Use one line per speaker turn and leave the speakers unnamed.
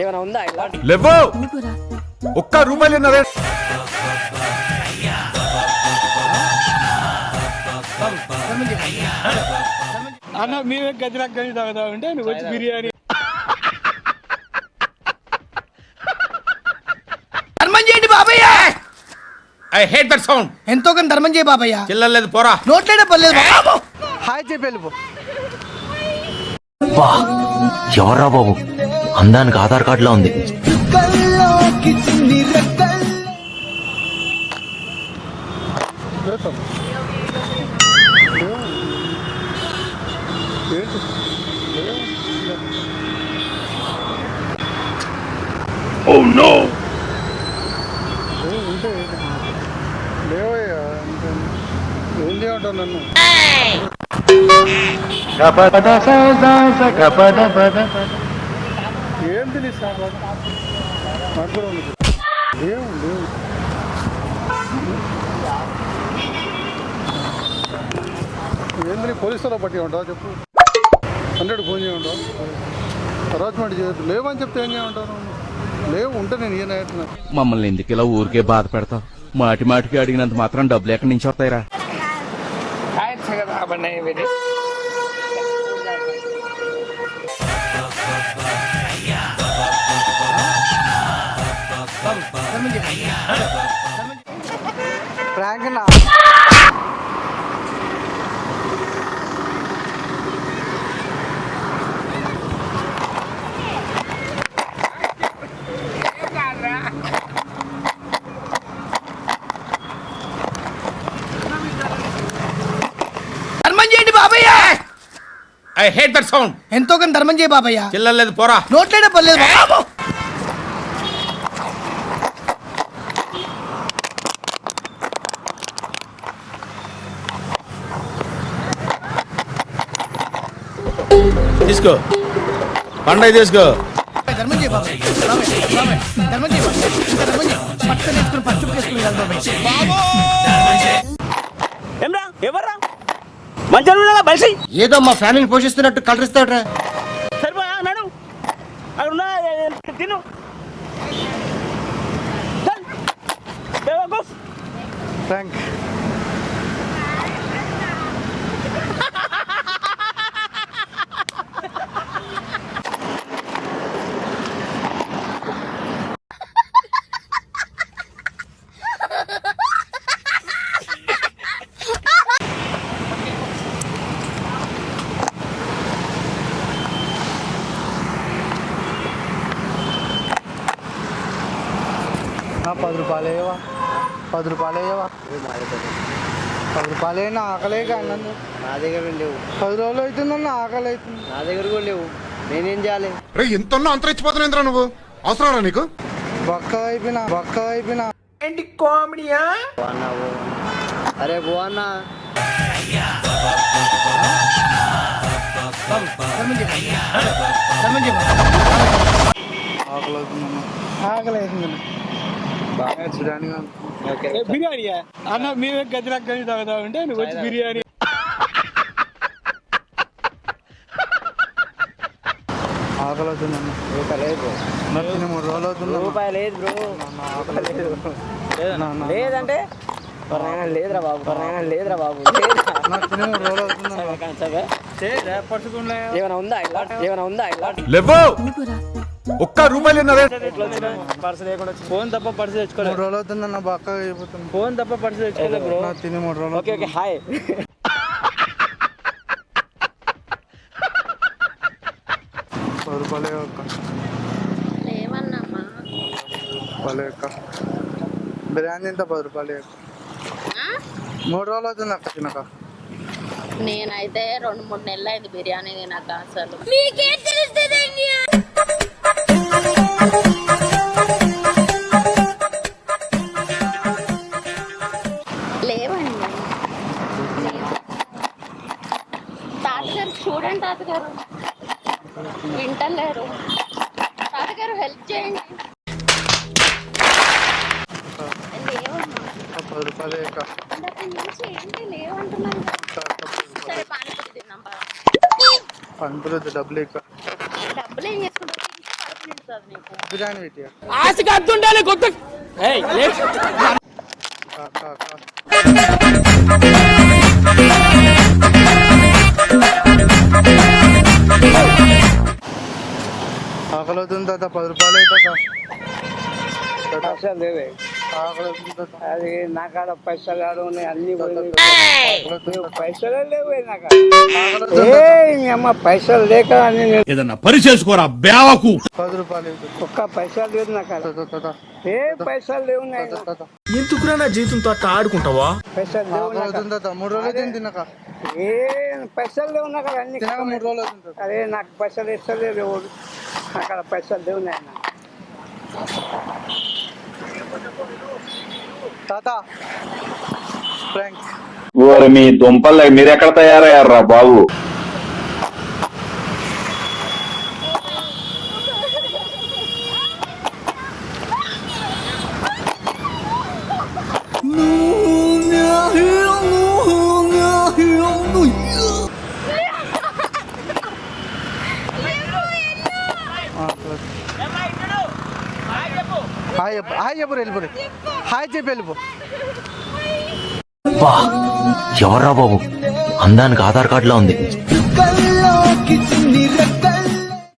ఏమైనా ఉందా ఇలా
లేవో ఒక్క రూపాయలు
అన్న మేమే గదిలాగా గది తాగుతా ఉంటే నువ్వు వచ్చి బిర్యానీ
ధర్మం చేయండి బాబయ్య.
I hate that sound.
ఎంతో కొంత ధర్మం చేయ బాబయ్య.
చిల్లలేదు పోరా.
నోట్లేనే పర్లేదు బాబు.
హాయ్ చెప్పి వెళ్ళిపో.
ఎవర్రా బాబు, అందానికి ఆధార్ కార్డులో ఉంది.
Oh no.
లేవయ్యా ఏం చేయమంటావు నన్ను? ఏం తెలుసా నాకు కూడా ఉంది. లేవు లేవు ఏంది పోలీసులో పట్టి ఉంటావు చెప్పు. 100 ఫోన్ చేయమంటావు, హరాస్మెంట్ చేయొద్దు. లేవని చెప్తే ఏం చేయమంటావు? లేవు ఉంటే నేను ఏం అవుతున్నా.
మమ్మల్ని ఎందుకు ఇలా ఊరికే బాధ పెడతావు? మాటి మాటికి అడిగినంత మాత్రం డబ్బులు ఎక్కడి నుంచి వస్తాయిరా?
ప్రాంక్ నా
ధర్మం చేయండి బాబయ్య.
I hate that sound.
ఎంతో కొంత ధర్మం చేయ బాబయ్య.
చిల్లలేదు పోరా.
నోట్లేనే పర్లేదు బాబు.
తీసుకో పండగ తీసుకో.
ధర్మం చేయ బాబయ్య. ధర్మం చేయ బాబయ్య. ఇంకా ధర్మం చేయ. పట్టుకొని వేసుకుని పచ్చుకు వేసుకుని వెళ్ళాలి బాబయ్య.
ఏమ్రా ఎవర్రా మంచిగా బలిసి
ఏదో మా ఫ్యామిలీని పోషిస్తున్నట్టు కలరిస్తాడ్రా.
సరిపోయా నాడు అక్కడ ఉన్నా తిను
ప్రాంక్. ₹10 వేయవా? ₹10 వేయవా? ₹10 నా ఆకలేక అన్నందు.
నా దగ్గర లేవు.
10 రోజులు అవుతుందన్న ఆకలి అవుతుంది.
నా దగ్గర కూడా లేవు. నేనేం చేయాలి?
ఎంత అంతరించిపోతున్నా నువ్వు అవసరం నీకు.
బక్క అయిపోయినా
ఏంటి కామెడీయా?
అరే బాగున్నా
ధర్మం చేయ ధర్మం చేయ.
ఆకలి అవుతుందన్న. ఆకలి అవుతుందన్న. బాగా బిర్యానీ బిర్యానీయా అన్న మేమే గదిలాగా గది తాగుతా ఉంటే నువ్వు వచ్చి బిర్యానీ. ఆకలి అవుతుందన్న. నాకు 3 రోజులు అవుతుంది.
రూపాయి లేదు బ్రో. లేదంటే లేదురా బాబు
నాకు 3 రోజులు అవుతుంది.
ఏమైనా ఉందా ఇలా
లేవో ఒక్క రూపాయలు
పర్సు లేకుండా ఫోన్ తప్ప పర్సు తెచ్చుకోలేదు.
3 రోజులు అవుతుందన్న. బక్క అయిపోతుంది.
ఫోన్ తప్ప పర్సు తెచ్చుకోలేదు బ్రో.
నాకు 3 రోజులు.
Okay hi.
₹10 అక్క. బిర్యానీ ఎంత ₹10 అక్క. 3 రోజులు అవుతుంది అక్క తినక.
నేనైతే 2-3 నెలలు అయింది బిర్యానీ తినక. అసలు లేవండి. తాతగారు చూడండి, తాతగారు వింటలేరు. తాతగారు హెల్ప్ చేయండి.
₹10 అక్క.
ఏంటి లేవంటున్నాను. సరే పానీపూరి తిన్నాం.
పంపులు డబ్బులు ఇక.
డబ్బులు ఏం చేసుకుంటారు? వస్తుంది నీకు?
బిర్యానీ పెట్టి
ఆశకి అర్థుండాలి కొత్త
ఆకలి అవుతుంది తాత 10 రూపాయలు అవుతా
పైసలు లేవే
ఆకలి అవుతుంది తాత
అది నా కాడ పైసలు కాదు అన్ని పైసలు లేవే నాకు అమ్మ పైసలు లేక అని నేను
ఏదన్నా పని చేసుకోరా బేవకు
10 రూపాయలు
ఒక్క పైసలు లేదు నా కాడ ఏ పైసలు లేవు
ఎందుకురా నా జీవితంతో అట్లా ఆడుకుంటావా
పైసలు లేవు
ఆకలి అవుతుంది తాత 3 రోజులు తిని తినక
ఏ పైసలు లేవు నా కాడ అన్ని
తినక 3 రోజులు అవుతుంది తాత.
అరే నాకు పైసలు ఇస్తలేదు ఎవరు అక్కడ పైసలు లేవు నాయన
తాత ఫ్రాంక్
ఓరి మీ దుంపలు మీరెక్కడ తయారయ్యారా బాబు?
హాయ్ చెప్పు వెళ్ళిపోయి హాయ్ చెప్పి వెళ్ళిపో
బా ఎవర్రా బాబు అందానికి ఆధార్ కార్డులో ఉంది
కల్లోకి చిన్ని రెక్కలు